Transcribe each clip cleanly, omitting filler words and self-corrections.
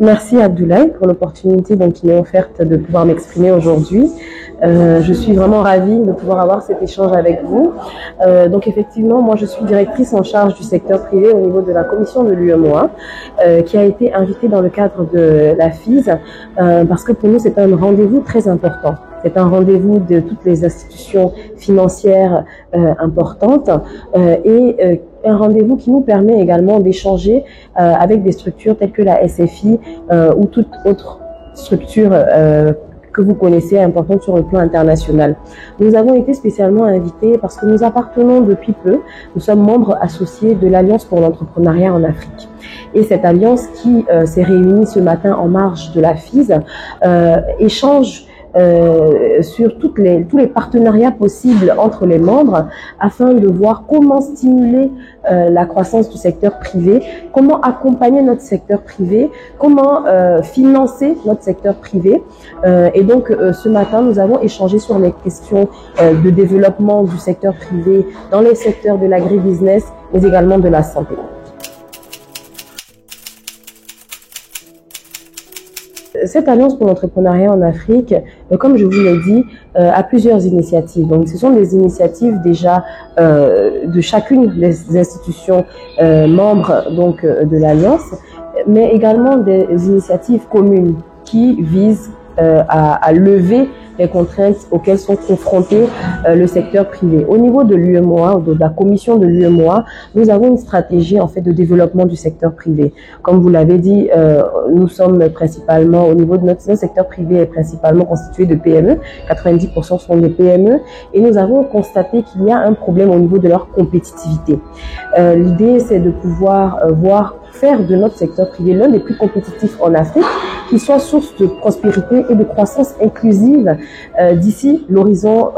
Merci Abdoulaye pour l'opportunité qui m'est offerte de pouvoir m'exprimer aujourd'hui. Je suis vraiment ravie de pouvoir avoir cet échange avec vous. Donc effectivement, moi je suis directrice en charge du secteur privé au niveau de la commission de l'UEMOA, qui a été invitée dans le cadre de la FIS, parce que pour nous c'est un rendez-vous très important. C'est un rendez-vous de toutes les institutions financières importantes et un rendez-vous qui nous permet également d'échanger avec des structures telles que la SFI ou toute autre structure que vous connaissez importante sur le plan international. Nous avons été spécialement invités parce que nous appartenons depuis peu, nous sommes membres associés de l'Alliance pour l'entrepreneuriat en Afrique. Et cette alliance qui s'est réunie ce matin en marge de la FIS échange sur tous les partenariats possibles entre les membres afin de voir comment stimuler la croissance du secteur privé, comment accompagner notre secteur privé, comment financer notre secteur privé. Et donc ce matin, nous avons échangé sur les questions de développement du secteur privé dans les secteurs de l'agribusiness, mais également de la santé. Cette alliance pour l'entrepreneuriat en Afrique, comme je vous l'ai dit, a plusieurs initiatives. Donc, ce sont des initiatives déjà de chacune des institutions membres de l'alliance, mais également des initiatives communes qui visent à lever les contraintes auxquelles sont confrontés le secteur privé. Au niveau de l'UEMOA, ou de la commission de l'UEMOA, nous avons une stratégie en fait de développement du secteur privé. Comme vous l'avez dit, nous sommes principalement, au niveau de notre secteur privé est principalement constitué de PME, 90% sont des PME, et nous avons constaté qu'il y a un problème au niveau de leur compétitivité. L'idée, c'est de pouvoir faire de notre secteur privé l'un des plus compétitifs en Afrique, qui soit source de prospérité et de croissance inclusive d'ici l'horizon,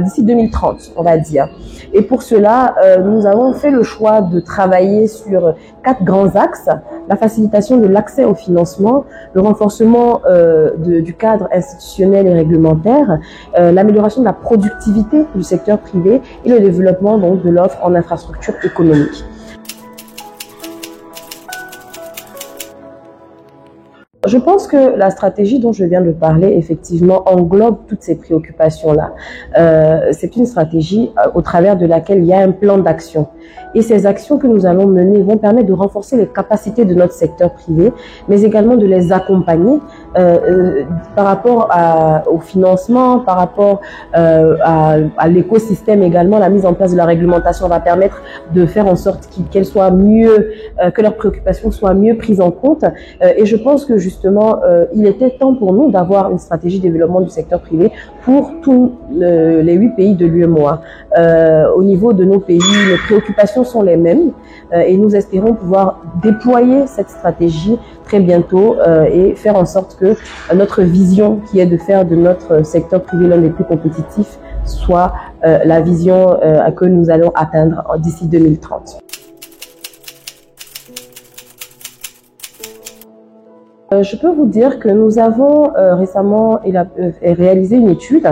d'ici 2030, on va dire. Et pour cela, nous avons fait le choix de travailler sur 4 grands axes: la facilitation de l'accès au financement, le renforcement du cadre institutionnel et réglementaire, l'amélioration de la productivité du secteur privé et le développement de l'offre en infrastructure économique. Je pense que la stratégie dont je viens de parler, effectivement, englobe toutes ces préoccupations-là. C'est une stratégie au travers de laquelle il y a un plan d'action. Et ces actions que nous allons mener vont permettre de renforcer les capacités de notre secteur privé, mais également de les accompagner par rapport au financement, par rapport à l'écosystème également. La mise en place de la réglementation va permettre de faire en sorte qu'elle soit mieux, que leurs préoccupations soient mieux prises en compte. Et je pense que justement, il était temps pour nous d'avoir une stratégie de développement du secteur privé pour tous les 8 pays de l'UEMOA. Au niveau de nos pays, les préoccupations sont les mêmes et nous espérons pouvoir déployer cette stratégie très bientôt et faire en sorte que notre vision, qui est de faire de notre secteur privé l'un des plus compétitifs, soit la vision que nous allons atteindre d'ici 2030. Je peux vous dire que nous avons récemment réalisé une étude,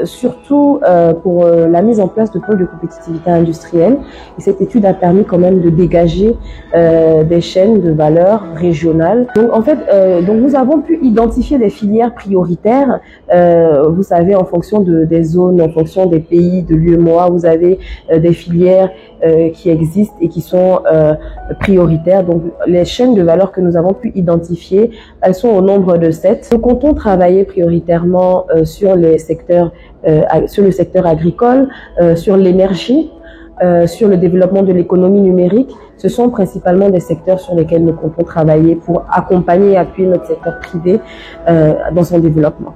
surtout pour la mise en place de pôles de compétitivité industrielle. Et cette étude a permis quand même de dégager des chaînes de valeur régionales. Donc en fait, nous avons pu identifier des filières prioritaires. Vous savez, en fonction des zones, en fonction des pays de l'UEMOA, vous avez des filières qui existent et qui sont prioritaires. Donc les chaînes de valeur que nous avons pu identifier, elles sont au nombre de 7. Nous comptons travailler prioritairement sur le secteur agricole, sur l'énergie, sur le développement de l'économie numérique. Ce sont principalement des secteurs sur lesquels nous comptons travailler pour accompagner et appuyer notre secteur privé dans son développement.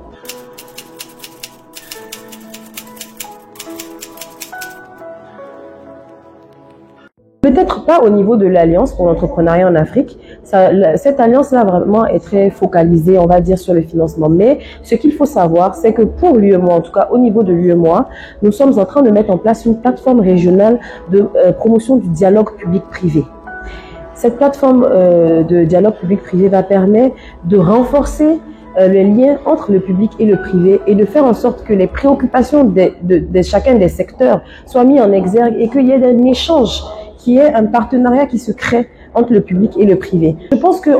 Peut-être pas au niveau de l'Alliance pour l'entrepreneuriat en Afrique. Cette alliance-là vraiment est très focalisée, on va dire, sur le financement. Mais ce qu'il faut savoir, c'est que pour l'UEMOA, en tout cas au niveau de l'UEMOA, nous sommes en train de mettre en place une plateforme régionale de promotion du dialogue public-privé. Cette plateforme de dialogue public-privé va permettre de renforcer les liens entre le public et le privé et de faire en sorte que les préoccupations de chacun des secteurs soient mises en exergue et qu'il y ait un échange, qu'il y ait un partenariat qui se crée entre le public et le privé. Je pense que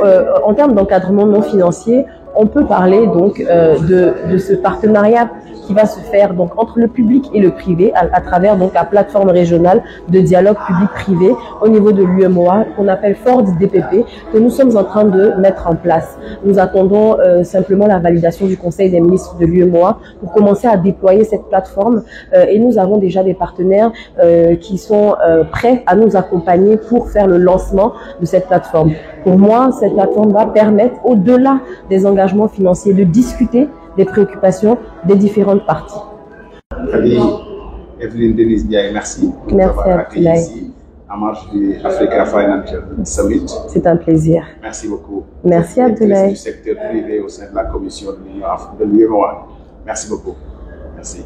en termes d'encadrement non financier, on peut parler donc de ce partenariat qui va se faire donc entre le public et le privé à travers donc la plateforme régionale de dialogue public-privé au niveau de l'UEMOA qu'on appelle Ford DPP, que nous sommes en train de mettre en place. Nous attendons simplement la validation du Conseil des ministres de l'UEMOA pour commencer à déployer cette plateforme et nous avons déjà des partenaires qui sont prêts à nous accompagner pour faire le lancement de cette plateforme. Pour moi, cette plateforme va permettre, au-delà des engagements financiers, de discuter des préoccupations des différentes parties. Evelyne Denise Ndiaye, merci. Merci Abdoulaye. Ici, en marge du Africa Financial Summit. C'est un plaisir. Merci beaucoup. Merci Abdoulaye. Du secteur privé au sein de la commission de l'UEMOA. Merci beaucoup. Merci.